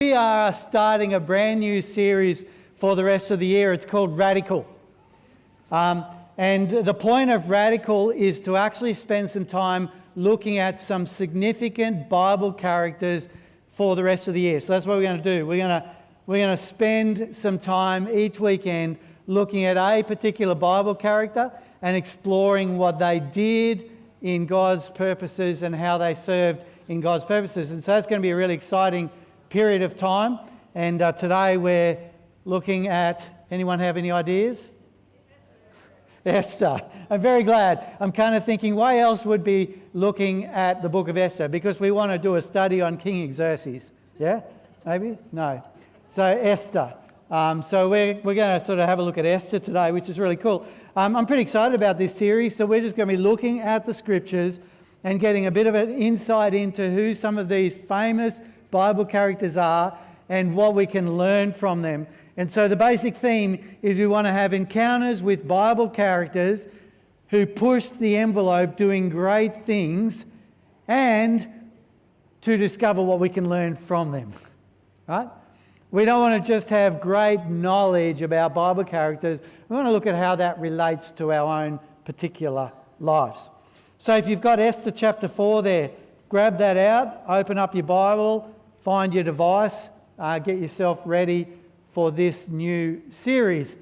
We are starting a brand new series for the rest of the year. It's called Radical. And the point of Radical is to actually spend some time looking at some significant Bible characters for the rest of the year. So that's what we're going to do. We're going to spend some time each weekend looking at a particular Bible character and exploring what they did in God's purposes and how they served in God's purposes. And so it's going to be a really exciting period of time. And today we're looking at, anyone have any ideas? Esther. I'm very glad. I'm kind of thinking, why else would be looking at the book of Esther? Because we want to do a study on King Xerxes. Yeah? Maybe? No. So Esther. So we're going to sort of have a look at Esther today, which is really cool. I'm pretty excited about this series. So we're just going to be looking at the scriptures and getting a bit of an insight into who some of these famous Bible characters are and what we can learn from them. And so the basic theme is we want to have encounters with Bible characters who pushed the envelope doing great things and to discover what we can learn from them. Right? We don't want to just have great knowledge about Bible characters. We want to look at how that relates to our own particular lives. So if you've got Esther chapter 4 there, grab that out, open up your Bible, find your device, get yourself ready for this new series.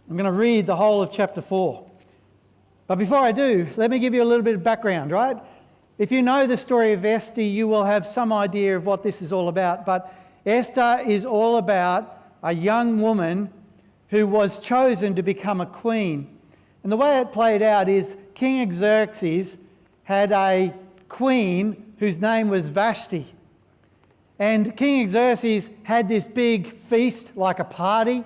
I'm going to read the whole of chapter 4. But before I do, let me give you a little bit of background, right? If you know the story of Esther, you will have some idea of what this is all about. But Esther is all about a young woman who was chosen to become a queen. And the way it played out is King Xerxes had a queen whose name was Vashti. And King Xerxes had this big feast, like a party,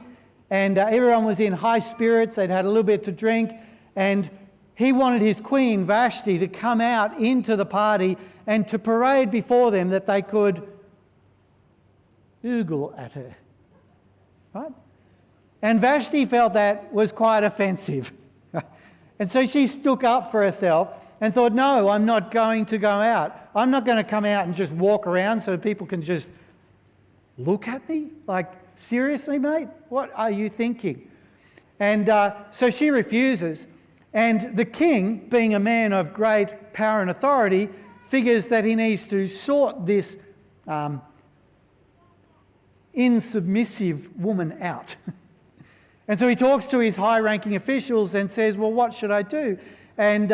and everyone was in high spirits. They'd had a little bit to drink, and he wanted his queen, Vashti, to come out into the party and to parade before them that they could ogle at her. Right? And Vashti felt that was quite offensive. And so she stuck up for herself and thought, no, I'm not going to go out. I'm not going to come out and just walk around so people can just look at me. Like, seriously, mate? What are you thinking? And so she refuses. And the king, being a man of great power and authority, figures that he needs to sort this insubmissive woman out. And so he talks to his high-ranking officials and says, well, what should I do? And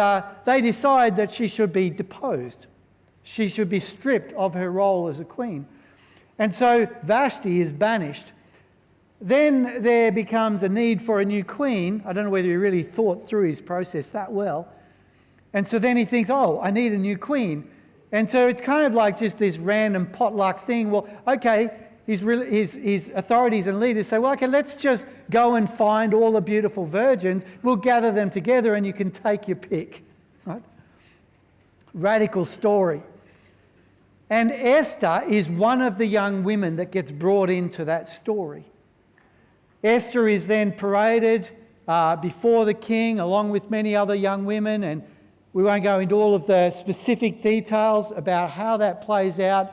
they decide that she should be deposed. She should be stripped of her role as a queen. And so Vashti is banished. Then there becomes a need for a new queen. I don't know whether he really thought through his process that well. And so then he thinks, oh, I need a new queen. And so it's kind of like just this random potluck thing. Well, okay, his authorities and leaders say, well, okay, let's just go and find all the beautiful virgins. We'll gather them together and you can take your pick. Right? Radical story. And Esther is one of the young women that gets brought into that story. Esther is then paraded before the king along with many other young women, and we won't go into all of the specific details about how that plays out,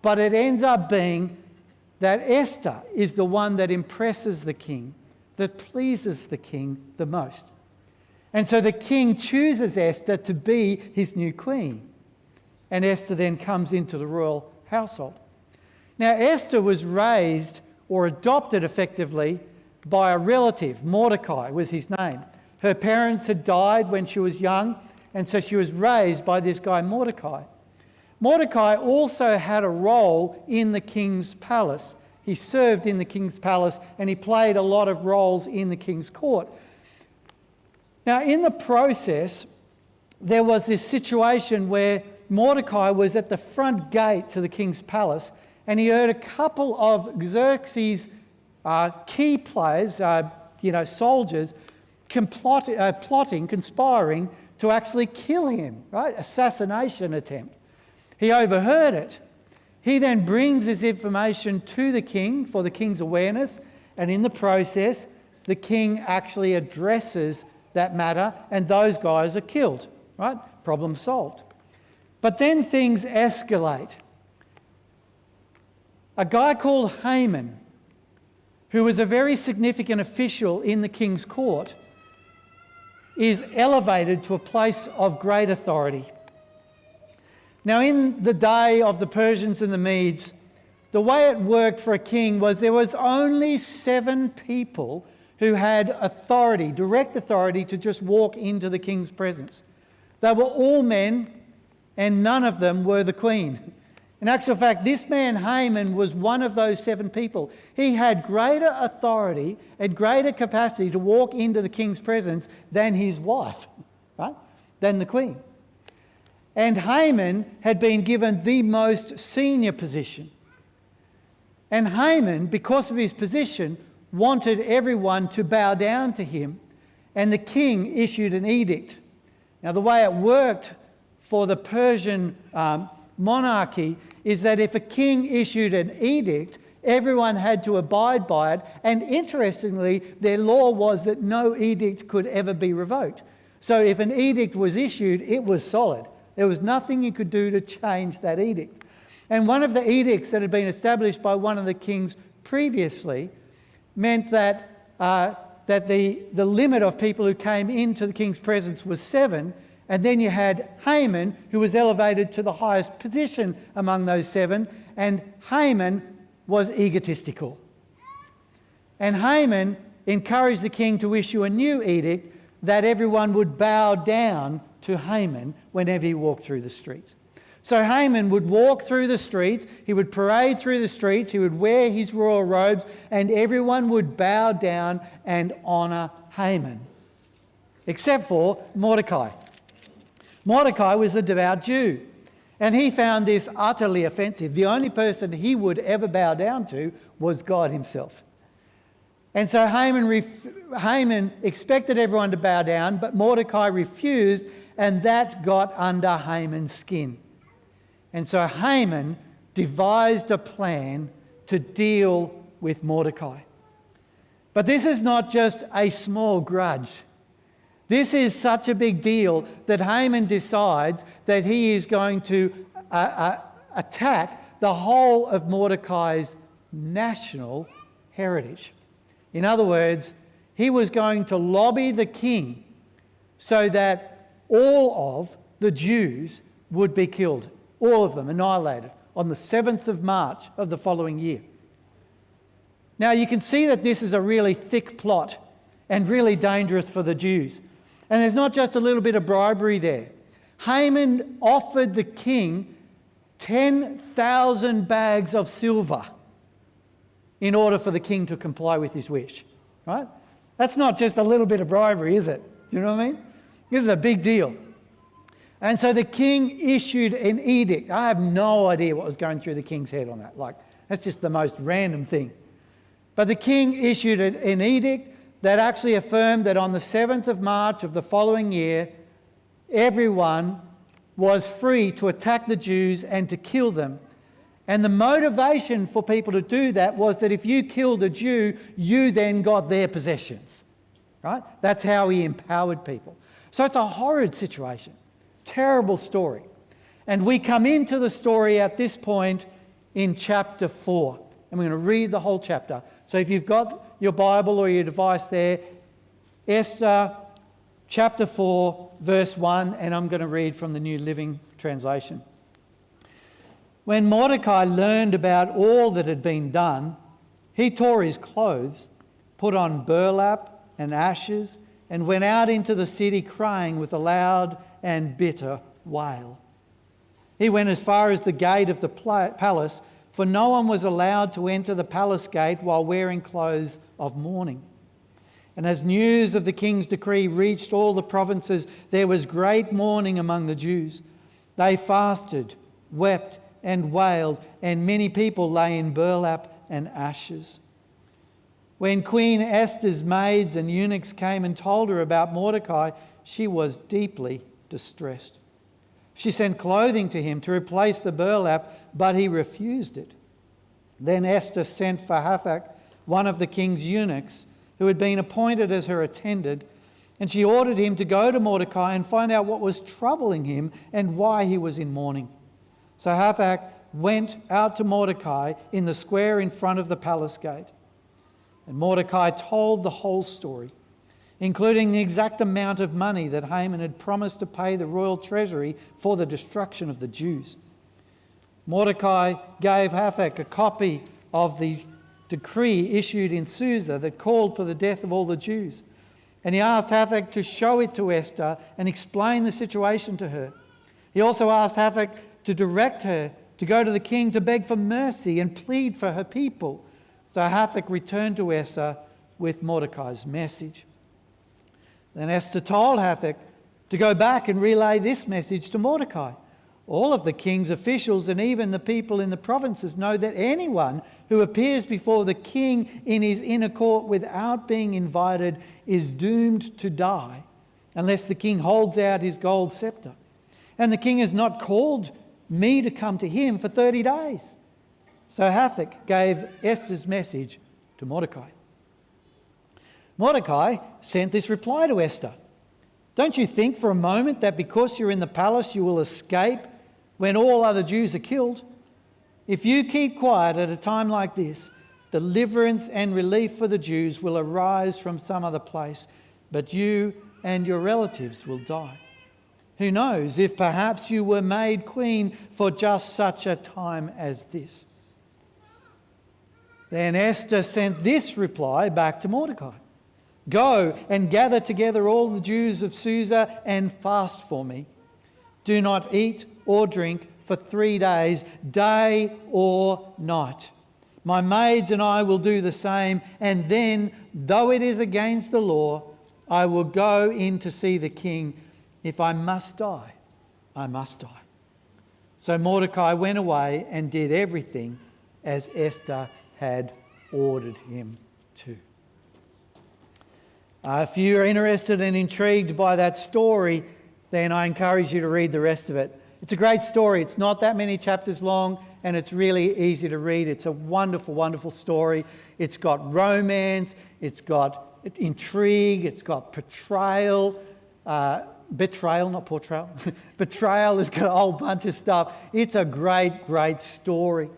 but it ends up being that Esther is the one that impresses the king, that pleases the king the most. And so the king chooses Esther to be his new queen. And Esther then comes into the royal household. Now, Esther was raised or adopted effectively by a relative. Mordecai was his name. Her parents had died when she was young, and so she was raised by this guy Mordecai. Mordecai also had a role in the king's palace. He served in the king's palace and he played a lot of roles in the king's court. Now, in the process, there was this situation where Mordecai was at the front gate to the king's palace and he heard a couple of Xerxes' key players, soldiers, conspiring to actually kill him, right? Assassination attempt. He overheard it. He then brings this information to the king for the king's awareness, and in the process, the king actually addresses that matter, and those guys are killed, right? Problem solved. But then things escalate. A guy called Haman, who was a very significant official in the king's court, is elevated to a place of great authority. Now, in the day of the Persians and the Medes, the way it worked for a king was there was only 7 people who had authority, direct authority, to just walk into the king's presence. They were all men, and none of them were the queen. In actual fact, this man Haman was one of those 7 people. He had greater authority and greater capacity to walk into the king's presence than his wife, right? Than the queen. And Haman had been given the most senior position. And Haman, because of his position, wanted everyone to bow down to him, and the king issued an edict. Now, the way it worked for the Persian monarchy is that if a king issued an edict, everyone had to abide by it, and interestingly, their law was that no edict could ever be revoked. So if an edict was issued, it was solid. There was nothing you could do to change that edict. And one of the edicts that had been established by one of the kings previously meant that the limit of people who came into the king's presence was 7, and then you had Haman, who was elevated to the highest position among those 7, and Haman was egotistical. And Haman encouraged the king to issue a new edict that everyone would bow down to Haman whenever he walked through the streets. So Haman would walk through the streets, he would parade through the streets, he would wear his royal robes, and everyone would bow down and honour Haman, except for Mordecai. Mordecai was a devout Jew, and he found this utterly offensive. The only person he would ever bow down to was God himself. And so Haman expected everyone to bow down, but Mordecai refused, and that got under Haman's skin. And so Haman devised a plan to deal with Mordecai. But this is not just a small grudge. This is such a big deal that Haman decides that he is going to attack the whole of Mordecai's national heritage. In other words, he was going to lobby the king so that all of the Jews would be killed, all of them annihilated, on the 7th of March of the following year. Now you can see that this is a really thick plot and really dangerous for the Jews. And there's not just a little bit of bribery there. Haman offered the king 10,000 bags of silver in order for the king to comply with his wish, right? That's not just a little bit of bribery, is it? Do you know what I mean? This is a big deal. And so the king issued an edict. I have no idea what was going through the king's head on that. That's just the most random thing. But the king issued an edict that actually affirmed that on the 7th of March of the following year, everyone was free to attack the Jews and to kill them. And the motivation for people to do that was that if you killed a Jew, you then got their possessions, right? That's how he empowered people. So it's a horrid situation, terrible story. And we come into the story at this point in chapter 4. And we're going to read the whole chapter. So if you've got your Bible or your device there, Esther chapter 4, verse 1, and I'm going to read from the New Living Translation. When Mordecai learned about all that had been done, he tore his clothes, put on burlap and ashes, and went out into the city crying with a loud and bitter wail. He went as far as the gate of the palace, for no one was allowed to enter the palace gate while wearing clothes of mourning. And as news of the king's decree reached all the provinces, there was great mourning among the Jews. They fasted, wept, and wailed, and many people lay in burlap and ashes. When Queen Esther's maids and eunuchs came and told her about Mordecai, she was deeply distressed. She sent clothing to him to replace the burlap, but he refused it. Then Esther sent for Hathach, one of the king's eunuchs, who had been appointed as her attendant, And she ordered him to go to Mordecai and find out what was troubling him and why he was in mourning. So Hathach went out to Mordecai in the square in front of the palace gate. And Mordecai told the whole story, including the exact amount of money that Haman had promised to pay the royal treasury for the destruction of the Jews. Mordecai gave Hathach a copy of the decree issued in Susa that called for the death of all the Jews. And he asked Hathach to show it to Esther and explain the situation to her. He also asked Hathach to direct her to go to the king to beg for mercy and plead for her people. So Hathach returned to Esther with Mordecai's message. Then Esther told Hathach to go back and relay this message to Mordecai. All of the king's officials and even the people in the provinces know that anyone who appears before the king in his inner court without being invited is doomed to die unless the king holds out his gold scepter. And the king has not called me to come to him for 30 days. So Hathach gave Esther's message to Mordecai. Mordecai sent this reply to Esther. Don't you think for a moment that because you're in the palace you will escape when all other Jews are killed? If you keep quiet at a time like this, deliverance and relief for the Jews will arise from some other place, but you and your relatives will die. Who knows if perhaps you were made queen for just such a time as this. Then Esther sent this reply back to Mordecai. Go and gather together all the Jews of Susa and fast for me. Do not eat or drink for 3 days, day or night. My maids and I will do the same, and then, though it is against the law, I will go in to see the king. If I must die, I must die. So Mordecai went away and did everything as Esther had ordered him to. If you're interested and intrigued by that story, then I encourage you to read the rest of it. It's a great story. It's not that many chapters long, and it's really easy to read. It's a wonderful, wonderful story. It's got romance, it's got intrigue, it's got betrayal, not portrayal. Betrayal has got a whole bunch of stuff. It's a great, great story.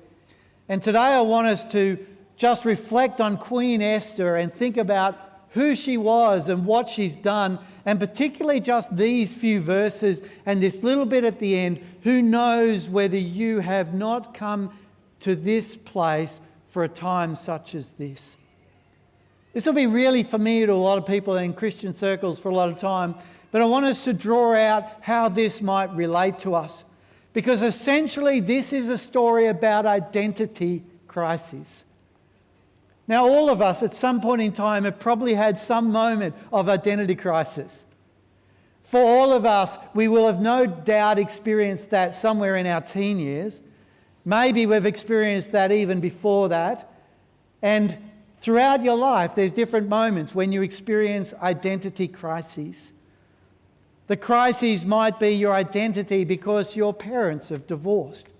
And today I want us to just reflect on Queen Esther and think about who she was and what she's done, and particularly just these few verses and this little bit at the end. Who knows whether you have not come to this place for a time such as this? This will be really familiar to a lot of people in Christian circles for a lot of time, but I want us to draw out how this might relate to us, because essentially this is a story about identity crises. Now, all of us at some point in time have probably had some moment of identity crisis. For all of us, we will have no doubt experienced that somewhere in our teen years. Maybe we've experienced that even before that. And throughout your life, there's different moments when you experience identity crises. The crises might be your identity because your parents have divorced.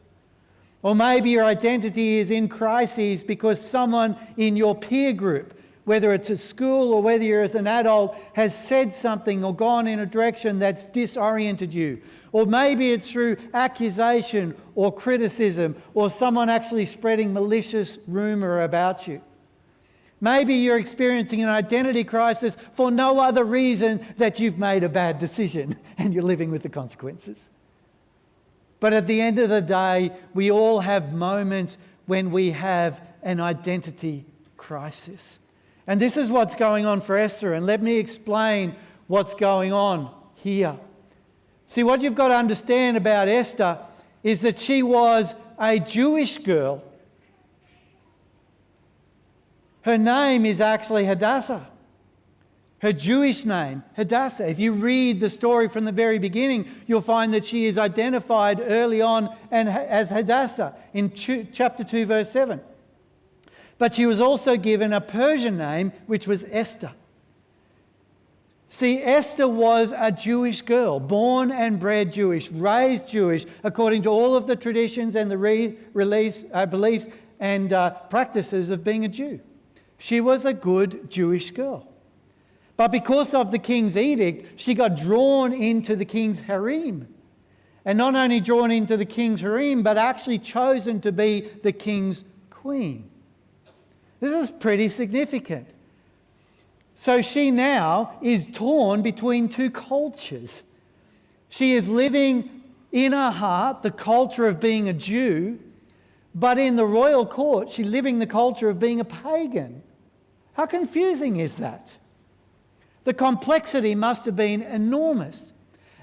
Or maybe your identity is in crises because someone in your peer group, whether it's at school or whether you're as an adult, has said something or gone in a direction that's disoriented you. Or maybe it's through accusation or criticism or someone actually spreading malicious rumour about you. Maybe you're experiencing an identity crisis for no other reason that you've made a bad decision and you're living with the consequences. But at the end of the day, we all have moments when we have an identity crisis. And this is what's going on for Esther. And let me explain what's going on here. See, what you've got to understand about Esther is that she was a Jewish girl. Her name is actually Hadassah. Her Jewish name, Hadassah. If you read the story from the very beginning, you'll find that she is identified early on as Hadassah in chapter 2, verse 7. But she was also given a Persian name, which was Esther. See, Esther was a Jewish girl, born and bred Jewish, raised Jewish, according to all of the traditions and the beliefs and practices of being a Jew. She was a good Jewish girl. But because of the king's edict, she got drawn into the king's harem. And not only drawn into the king's harem, but actually chosen to be the king's queen. This is pretty significant. So she now is torn between two cultures. She is living in her heart the culture of being a Jew, but in the royal court, she's living the culture of being a pagan. How confusing is that? The complexity must have been enormous.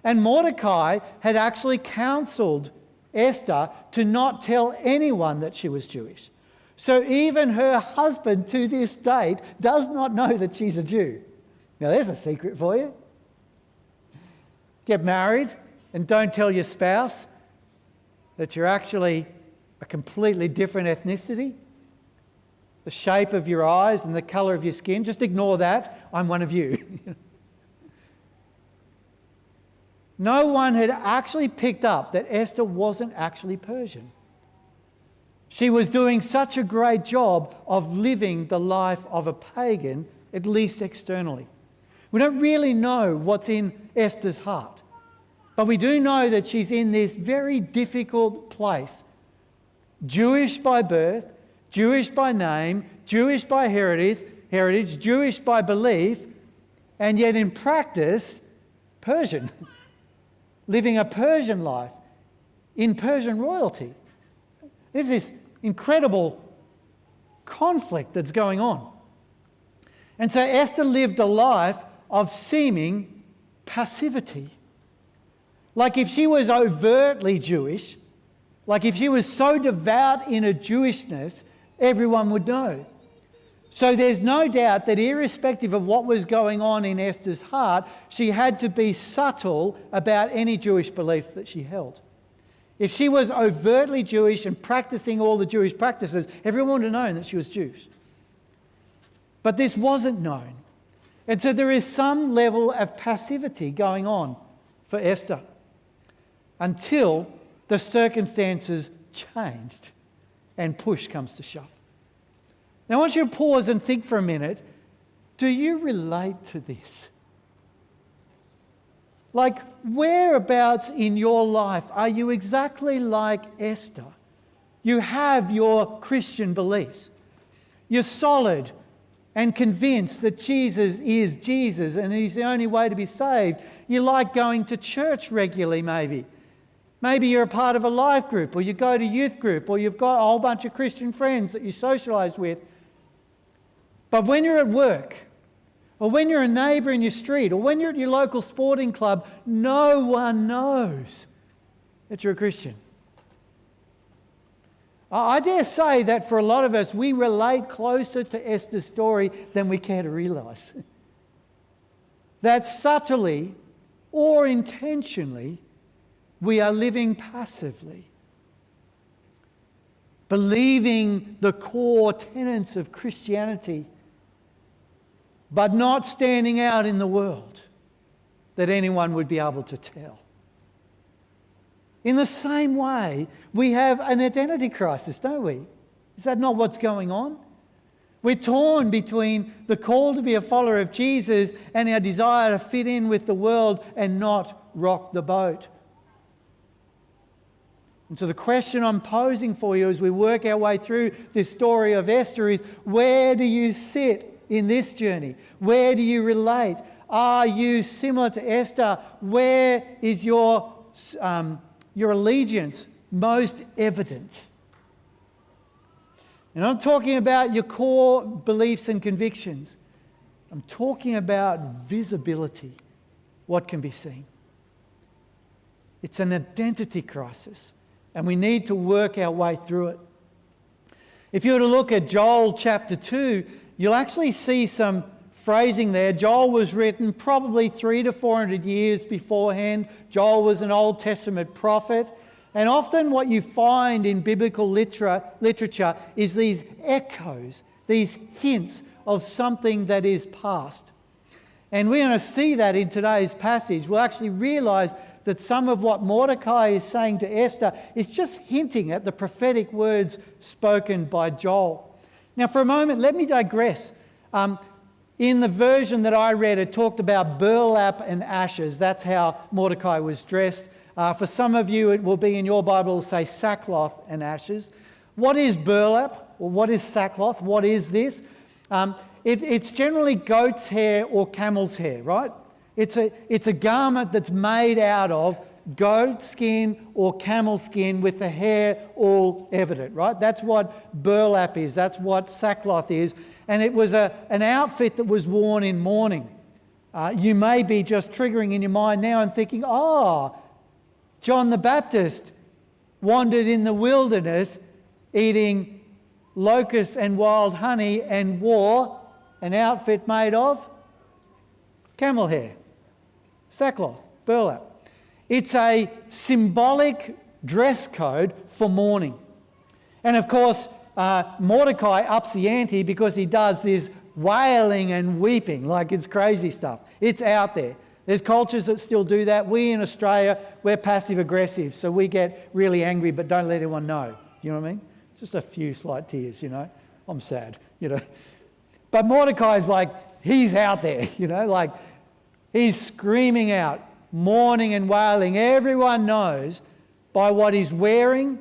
And Mordecai had actually counseled Esther to not tell anyone that she was Jewish. So even her husband to this date does not know that she's a Jew. Now there's a secret for you. Get married and don't tell your spouse that you're actually a completely different ethnicity. The shape of your eyes and the colour of your skin, just ignore that. I'm one of you. No one had actually picked up that Esther wasn't actually Persian. She was doing such a great job of living the life of a pagan, at least externally. We don't really know what's in Esther's heart, but we do know that she's in this very difficult place. Jewish by birth, Jewish by name, Jewish by heritage, Jewish by belief, and yet in practice, Persian. Living a Persian life in Persian royalty. There's this incredible conflict that's going on. And so Esther lived a life of seeming passivity. Like if she was overtly Jewish, like if she was so devout in her Jewishness, everyone would know. So there's no doubt that irrespective of what was going on in Esther's heart, she had to be subtle about any Jewish belief that she held. If she was overtly Jewish and practicing all the Jewish practices, everyone would have known that she was Jewish. But this wasn't known. And so there is some level of passivity going on for Esther until the circumstances changed and push comes to shove. Now I want you to pause and think for a minute. Do you relate to this? Like, whereabouts in your life are you exactly like Esther? You have your Christian beliefs. You're solid and convinced that Jesus is Jesus and He's the only way to be saved. You like going to church regularly, maybe. Maybe you're a part of a life group, or you go to youth group, or you've got a whole bunch of Christian friends that you socialise with. But when you're at work, or when you're a neighbour in your street, or when you're at your local sporting club, no one knows that you're a Christian. I dare say that for a lot of us, we relate closer to Esther's story than we care to realise. That subtly or intentionally, we are living passively, believing the core tenets of Christianity, but not standing out in the world that anyone would be able to tell. In the same way, we have an identity crisis, don't we? Is that not what's going on? We're torn between the call to be a follower of Jesus and our desire to fit in with the world and not rock the boat. And so the question I'm posing for you as we work our way through this story of Esther is, where do you sit in this journey? Where do you relate? Are you similar to Esther? Where is your allegiance most evident? And I'm talking about your core beliefs and convictions. I'm talking about visibility, what can be seen. It's an identity crisis, and we need to work our way through it. If you were to look at Joel chapter 2, you'll actually see some phrasing there. Joel was written probably 300 to 400 years beforehand. Joel was an Old Testament prophet. And often what you find in biblical literature is these echoes, these hints of something that is past. And we're going to see that in today's passage. We'll actually realise that some of what Mordecai is saying to Esther is just hinting at the prophetic words spoken by Joel. Now, for a moment, let me digress. In the version that I read, it talked about burlap and ashes. That's how Mordecai was dressed. For some of you, it will be in your Bible, it'll say sackcloth and ashes. What is burlap? Or what is sackcloth? What is this? It's generally goat's hair or camel's hair, right? It's a garment that's made out of goat skin or camel skin with the hair all evident, right? That's what burlap is. That's what sackcloth is. And it was an outfit that was worn in mourning. You may be just triggering in your mind now and thinking, John the Baptist wandered in the wilderness eating locusts and wild honey and wore an outfit made of camel hair, sackcloth, burlap. It's a symbolic dress code for mourning. And of course, Mordecai ups the ante because he does this wailing and weeping like it's crazy stuff. It's out there. There's cultures that still do that. We in Australia, we're passive aggressive, so we get really angry but don't let anyone know. You know what I mean? Just a few slight tears, I'm sad, But Mordecai's like, he's out there, like he's screaming out, mourning and wailing. Everyone knows by what he's wearing,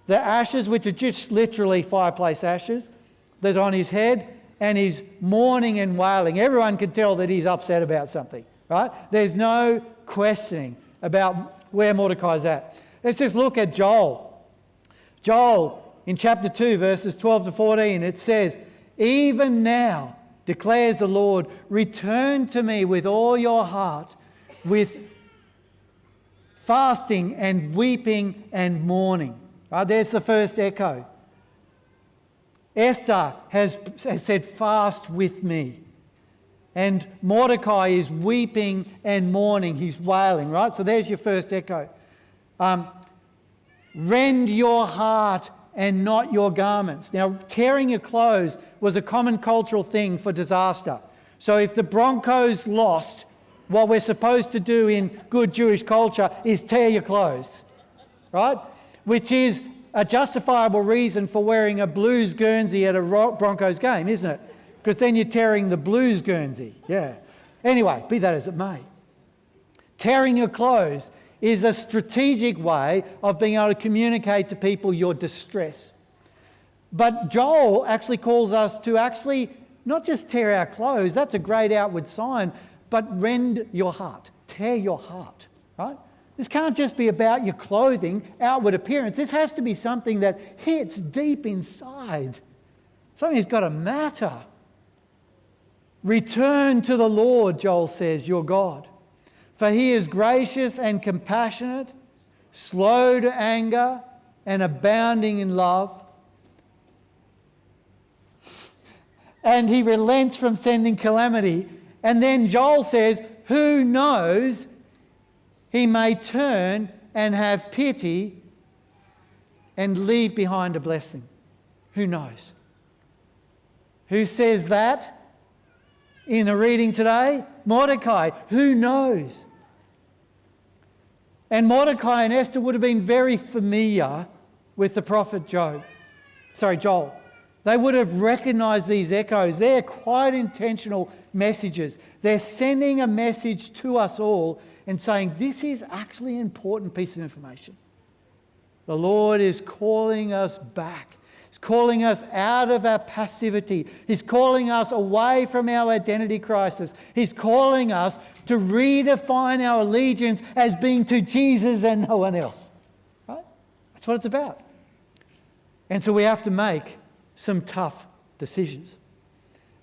the ashes, which are just literally fireplace ashes, that on his head, and he's mourning and wailing. Everyone can tell that he's upset about something, right? There's no questioning about where Mordecai's at. Let's just look at Joel. Joel, in chapter 2, verses 12 to 14, it says, "Even now, declares the Lord, return to me with all your heart, with fasting and weeping and mourning." Right, there's the first echo. Esther has said, fast with me. And Mordecai is weeping and mourning. He's wailing, right? So there's your first echo. Rend your heart and not your garments. Now, tearing your clothes was a common cultural thing for disaster. So if the Broncos lost, what we're supposed to do in good Jewish culture is tear your clothes, right? Which is a justifiable reason for wearing a Blues Guernsey at a Broncos game, isn't it? Because then you're tearing the Blues Guernsey, yeah. Anyway, be that as it may. Tearing your clothes is a strategic way of being able to communicate to people your distress. But Joel actually calls us to actually not just tear our clothes, that's a great outward sign, but rend your heart, tear your heart, right? This can't just be about your clothing, outward appearance. This has to be something that hits deep inside. Something that's got to matter. Return to the Lord, Joel says, your God. For he is gracious and compassionate, slow to anger, and abounding in love. And he relents from sending calamity. And then Joel says, who knows, he may turn and have pity and leave behind a blessing. Who knows? Who says that in a reading today? Mordecai. Who knows? And Mordecai and Esther would have been very familiar with the prophet Joel. They would have recognised these echoes. They're quite intentional messages. They're sending a message to us all and saying, this is actually an important piece of information. The Lord is calling us back. He's calling us out of our passivity. He's calling us away from our identity crisis. He's calling us to redefine our allegiance as being to Jesus and no one else. Right? That's what it's about. And so we have to make some tough decisions.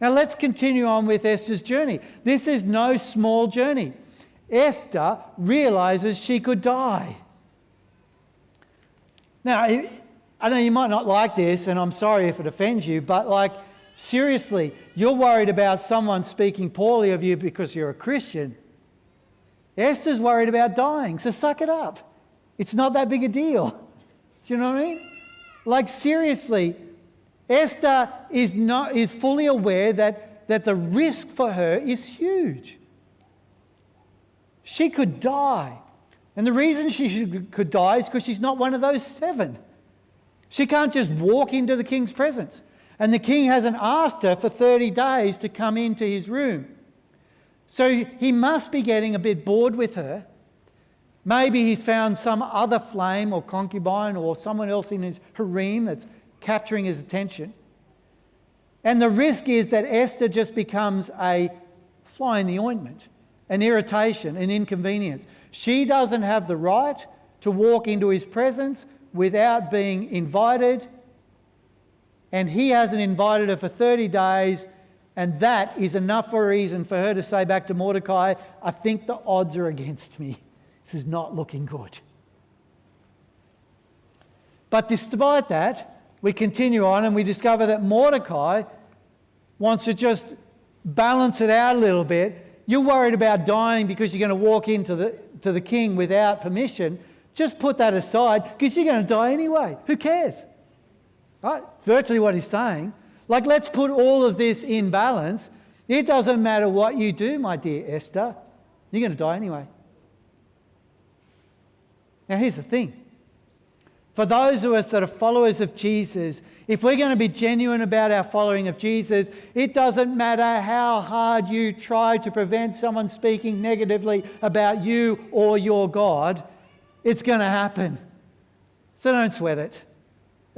Now let's continue on with Esther's journey. This is no small journey. Esther realizes she could die. Now, I know you might not like this, and I'm sorry if it offends you, but seriously, you're worried about someone speaking poorly of you because you're a Christian. Esther's worried about dying, so suck it up. It's not that big a deal. Do you know what I mean? Seriously, Esther is fully aware that the risk for her is huge. She could die. And the reason she could die is because she's not one of those 7. She can't just walk into the king's presence. And the king hasn't asked her for 30 days to come into his room. So he must be getting a bit bored with her. Maybe he's found some other flame or concubine or someone else in his harem that's capturing his attention. And the risk is that Esther just becomes a fly in the ointment, an irritation, an inconvenience. She doesn't have the right to walk into his presence without being invited, and he hasn't invited her for 30 days, and that is enough for a reason for her to say back to Mordecai, I think the odds are against me. This is not looking good. But despite that, we continue on and we discover that Mordecai wants to just balance it out a little bit. You're worried about dying because you're going to walk into the king without permission. Just put that aside because you're going to die anyway. Who cares? Right? It's virtually what he's saying. Like, let's put all of this in balance. It doesn't matter what you do, my dear Esther. You're going to die anyway. Now, here's the thing. For those of us that are followers of Jesus, if we're going to be genuine about our following of Jesus, it doesn't matter how hard you try to prevent someone speaking negatively about you or your God, it's going to happen. So don't sweat it.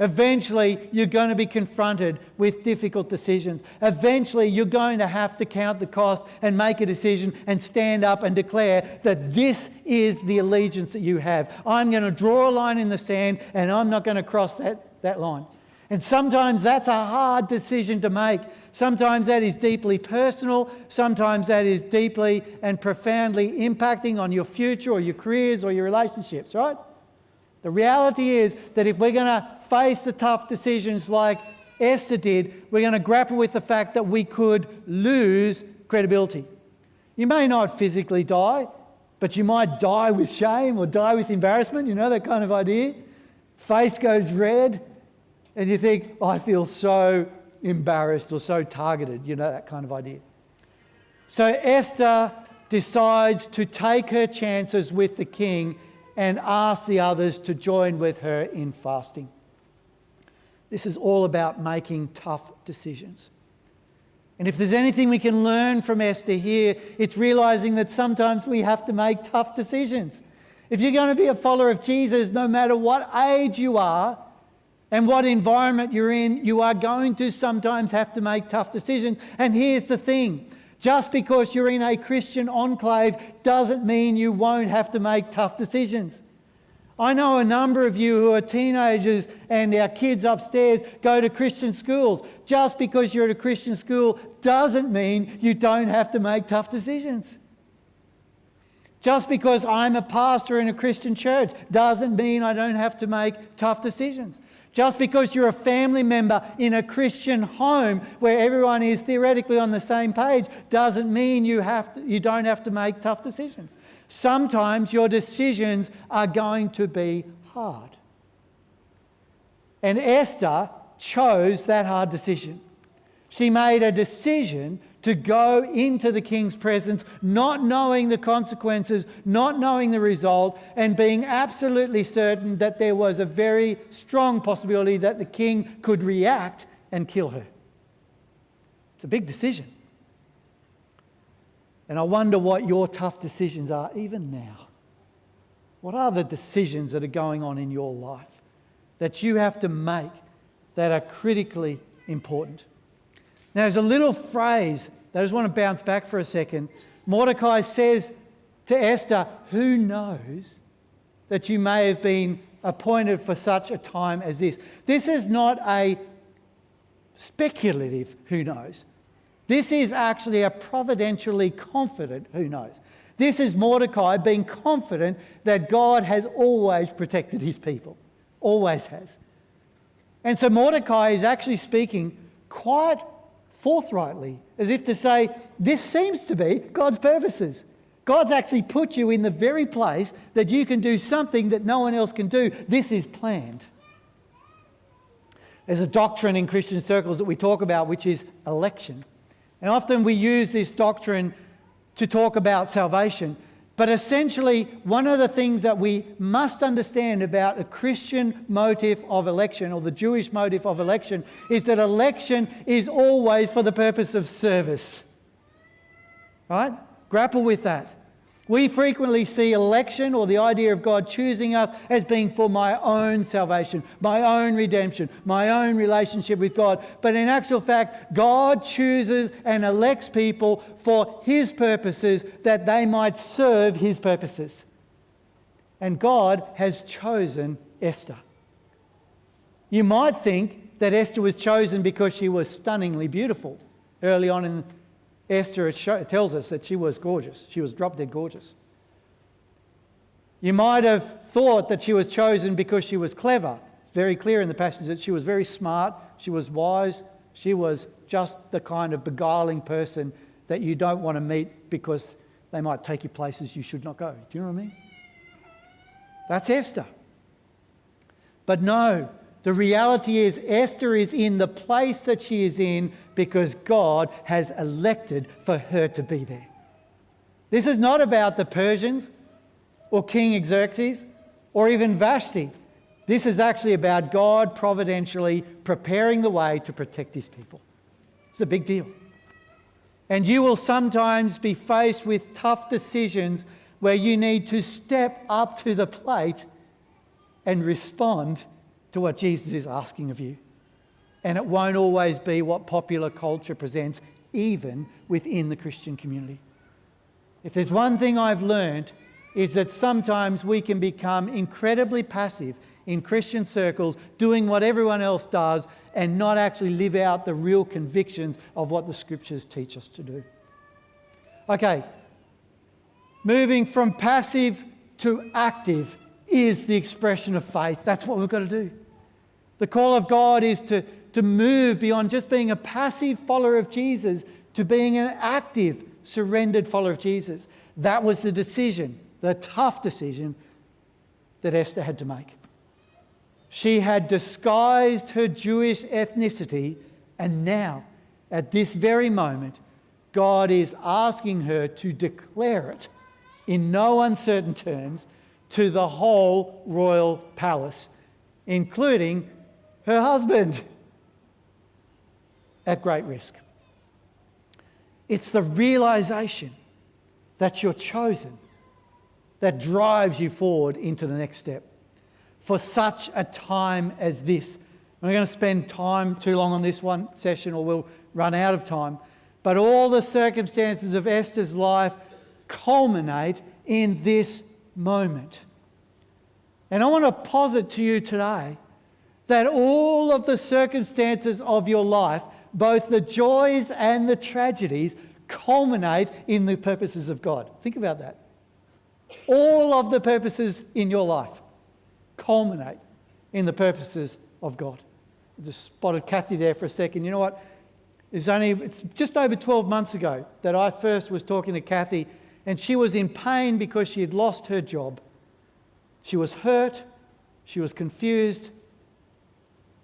Eventually, you're going to be confronted with difficult decisions. Eventually, you're going to have to count the cost and make a decision and stand up and declare that this is the allegiance that you have. I'm going to draw a line in the sand and I'm not going to cross that line. And sometimes that's a hard decision to make. Sometimes that is deeply personal. Sometimes that is deeply and profoundly impacting on your future or your careers or your relationships, right? The reality is that if we're going to face the tough decisions like Esther did, we're going to grapple with the fact that we could lose credibility. You may not physically die, but you might die with shame or die with embarrassment. You know that kind of idea? Face goes red and you think, oh, I feel so embarrassed or so targeted. You know that kind of idea. So Esther decides to take her chances with the king and ask the others to join with her in fasting. This is all about making tough decisions. And if there's anything we can learn from Esther here, it's realizing that sometimes we have to make tough decisions. If you're going to be a follower of Jesus, no matter what age you are and what environment you're in, you are going to sometimes have to make tough decisions. And here's the thing. Just because you're in a Christian enclave doesn't mean you won't have to make tough decisions. I know a number of you who are teenagers and our kids upstairs go to Christian schools. Just because you're at a Christian school doesn't mean you don't have to make tough decisions. Just because I'm a pastor in a Christian church doesn't mean I don't have to make tough decisions. Just because you're a family member in a Christian home where everyone is theoretically on the same page doesn't mean you don't have to make tough decisions. Sometimes your decisions are going to be hard. And Esther chose that hard decision. She made a decision to go into the king's presence, not knowing the consequences, not knowing the result, and being absolutely certain that there was a very strong possibility that the king could react and kill her. It's a big decision. And I wonder what your tough decisions are even now. What are the decisions that are going on in your life that you have to make that are critically important? Now, there's a little phrase that I just want to bounce back for a second. Mordecai says to Esther, who knows that you may have been appointed for such a time as this? This is not a speculative who knows. This is actually a providentially confident who knows. This is Mordecai being confident that God has always protected his people. Always has. And so Mordecai is actually speaking quite forthrightly, as if to say, this seems to be God's purposes. God's actually put you in the very place that you can do something that no one else can do. This is planned. There's a doctrine in Christian circles that we talk about, which is election. And often we use this doctrine to talk about salvation. But essentially, one of the things that we must understand about a Christian motive of election, or the Jewish motive of election, is that election is always for the purpose of service. Right? Grapple with that. We frequently see election, or the idea of God choosing us, as being for my own salvation, my own redemption, my own relationship with God. But in actual fact, God chooses and elects people for His purposes, that they might serve His purposes. And God has chosen Esther. You might think that Esther was chosen because she was stunningly beautiful. Early on in Esther, it tells us that she was gorgeous. She was drop-dead gorgeous. You might have thought that she was chosen because she was clever. It's very clear in the passage that she was very smart, she was wise, she was just the kind of beguiling person that you don't want to meet because they might take you places you should not go. Do you know what I mean? That's Esther. But no, the reality is Esther is in the place that she is in because God has elected for her to be there. This is not about the Persians or King Xerxes or even Vashti. This is actually about God providentially preparing the way to protect His people. It's a big deal. And you will sometimes be faced with tough decisions where you need to step up to the plate and respond to what Jesus is asking of you. And it won't always be what popular culture presents, even within the Christian community. If there's one thing I've learned, is that sometimes we can become incredibly passive in Christian circles, doing what everyone else does and not actually live out the real convictions of what the Scriptures teach us to do. Okay, moving from passive to active is the expression of faith. That's what we've got to do. The call of God is to move beyond just being a passive follower of Jesus to being an active, surrendered follower of Jesus. That was the decision, the tough decision that Esther had to make. She had disguised her Jewish ethnicity, and now, at this very moment, God is asking her to declare it in no uncertain terms to the whole royal palace, including her husband, at great risk. It's the realization that you're chosen that drives you forward into the next step for such a time as this. I'm not going to spend time too long on this one session or we'll run out of time, but all the circumstances of Esther's life culminate in this moment. And I want to posit to you today that all of the circumstances of your life, both the joys and the tragedies, culminate in the purposes of God. Think about that. All of the purposes in your life culminate in the purposes of God. I just spotted Kathy there for a second. You know what? It's just over 12 months ago that I first was talking to Kathy, and she was in pain because she had lost her job. She was hurt, she was confused,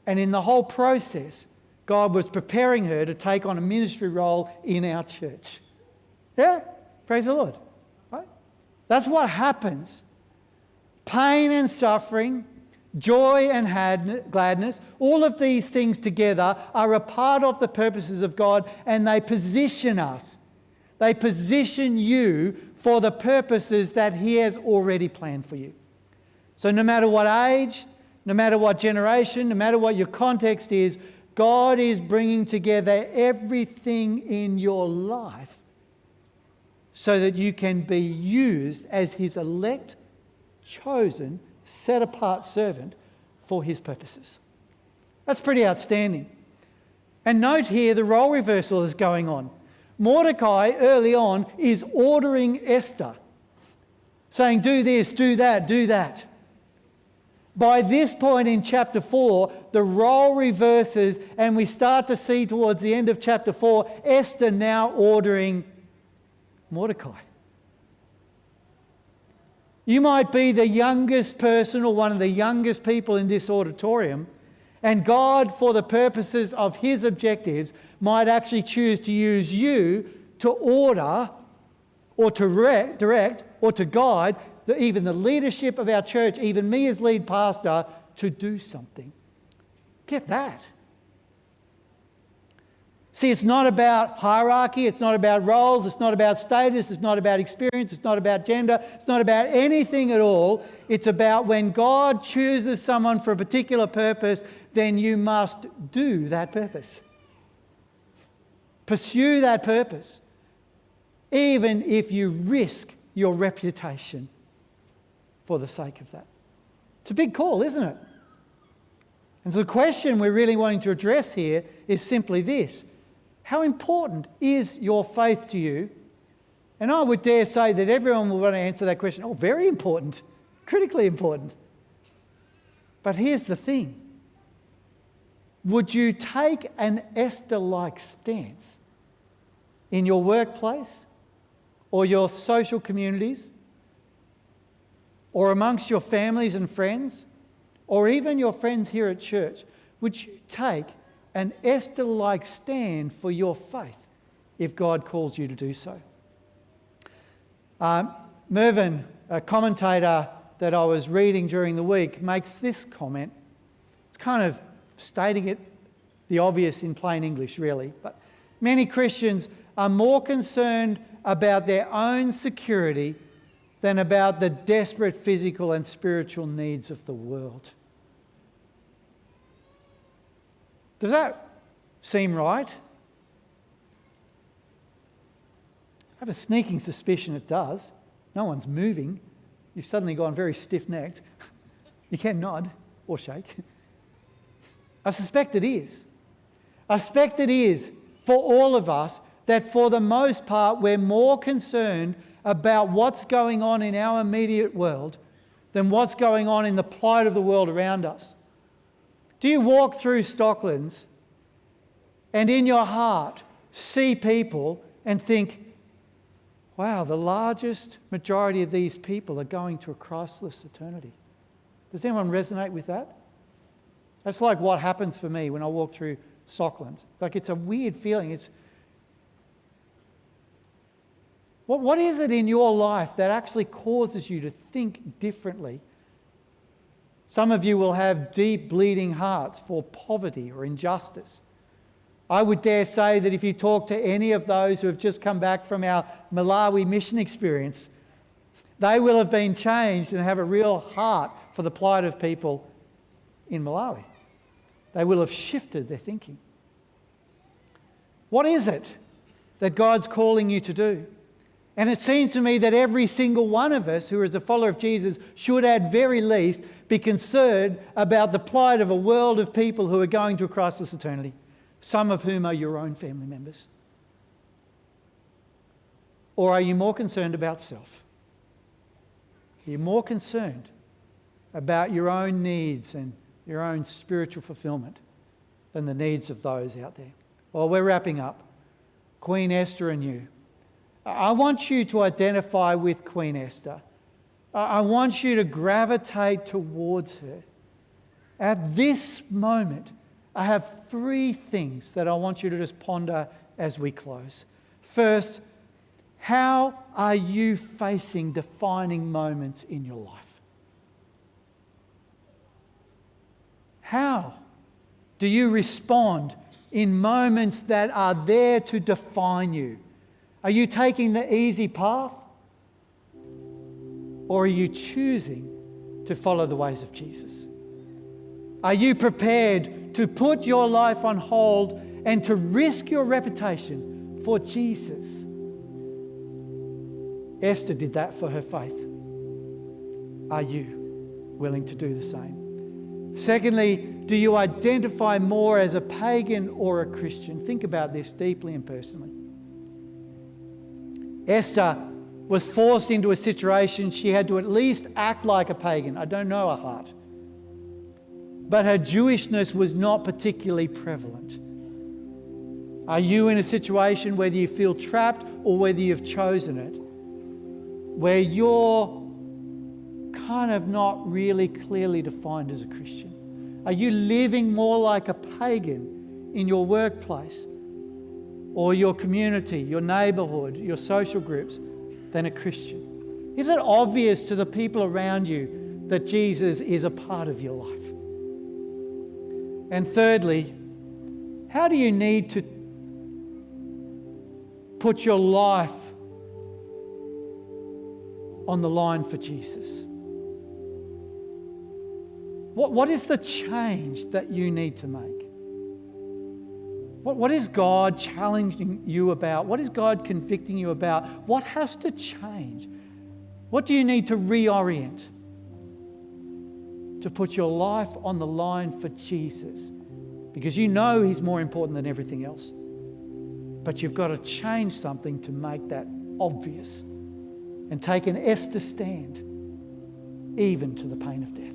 and in the whole process, God was preparing her to take on a ministry role in our church. Yeah? Praise the Lord. Right? That's what happens. Pain and suffering, joy and gladness, all of these things together are a part of the purposes of God, and they position us. They position you for the purposes that He has already planned for you. So no matter what age, no matter what generation, no matter what your context is, God is bringing together everything in your life so that you can be used as His elect, chosen, set-apart servant for His purposes. That's pretty outstanding. And note here the role reversal is going on. Mordecai, early on, is ordering Esther, saying, do this, do that, do that. By this point in chapter 4, the role reverses and we start to see towards the end of chapter 4, Esther now ordering Mordecai. You might be the youngest person or one of the youngest people in this auditorium, and God, for the purposes of His objectives, might actually choose to use you to order or to direct or to guide even the leadership of our church, even me as lead pastor, to do something. Get that. See, it's not about hierarchy, it's not about roles, it's not about status, it's not about experience, it's not about gender, it's not about anything at all. It's about when God chooses someone for a particular purpose, then you must do that purpose. Pursue that purpose, even if you risk your reputation for the sake of that. It's a big call, isn't it? And so the question we're really wanting to address here is simply this: how important is your faith to you? And I would dare say that everyone will want to answer that question. Oh, very important, critically important. But here's the thing. Would you take an Esther-like stance in your workplace or your social communities or amongst your families and friends or even your friends here at church? Would you take an Esther-like stand for your faith if God calls you to do so? Mervyn, a commentator that I was reading during the week, makes this comment. It's kind of stating it the obvious in plain English, really. But many Christians are more concerned about their own security than about the desperate physical and spiritual needs of the world. Does that seem right? I have a sneaking suspicion it does. No one's moving. You've suddenly gone very stiff-necked. You can nod or shake. I suspect it is. I suspect it is for all of us that for the most part we're more concerned about what's going on in our immediate world than what's going on in the plight of the world around us. Do you walk through Stocklands and in your heart see people and think, wow, the largest majority of these people are going to a Christless eternity? Does anyone resonate with that? That's like what happens for me when I walk through Stocklands. Like, it's a weird feeling. What is it in your life that actually causes you to think differently? Some of you will have deep bleeding hearts for poverty or injustice. I would dare say that if you talk to any of those who have just come back from our Malawi mission experience, they will have been changed and have a real heart for the plight of people in Malawi. They will have shifted their thinking. What is it that God's calling you to do? And it seems to me that every single one of us who is a follower of Jesus should at very least be concerned about the plight of a world of people who are going to a Christless eternity, some of whom are your own family members. Or are you more concerned about self? Are you more concerned about your own needs and your own spiritual fulfillment than the needs of those out there? Well, we're wrapping up. Queen Esther and you. I want you to identify with Queen Esther. I want you to gravitate towards her. At this moment, I have 3 things that I want you to just ponder as we close. First, how are you facing defining moments in your life? How do you respond in moments that are there to define you? Are you taking the easy path? Or are you choosing to follow the ways of Jesus? Are you prepared to put your life on hold and to risk your reputation for Jesus? Esther did that for her faith. Are you willing to do the same? Secondly, do you identify more as a pagan or a Christian? Think about this deeply and personally. Esther was forced into a situation she had to at least act like a pagan. I don't know her heart. But her Jewishness was not particularly prevalent. Are you in a situation, whether you feel trapped or whether you've chosen it, where you're kind of not really clearly defined as a Christian? Are you living more like a pagan in your workplace or your community, your neighbourhood, your social groups, than a Christian? Is it obvious to the people around you that Jesus is a part of your life? And thirdly, how do you need to put your life on the line for Jesus? What is the change that you need to make? What is God challenging you about? What is God convicting you about? What has to change? What do you need to reorient to put your life on the line for Jesus? Because you know He's more important than everything else. But you've got to change something to make that obvious and take an Esther stand, even to the pain of death.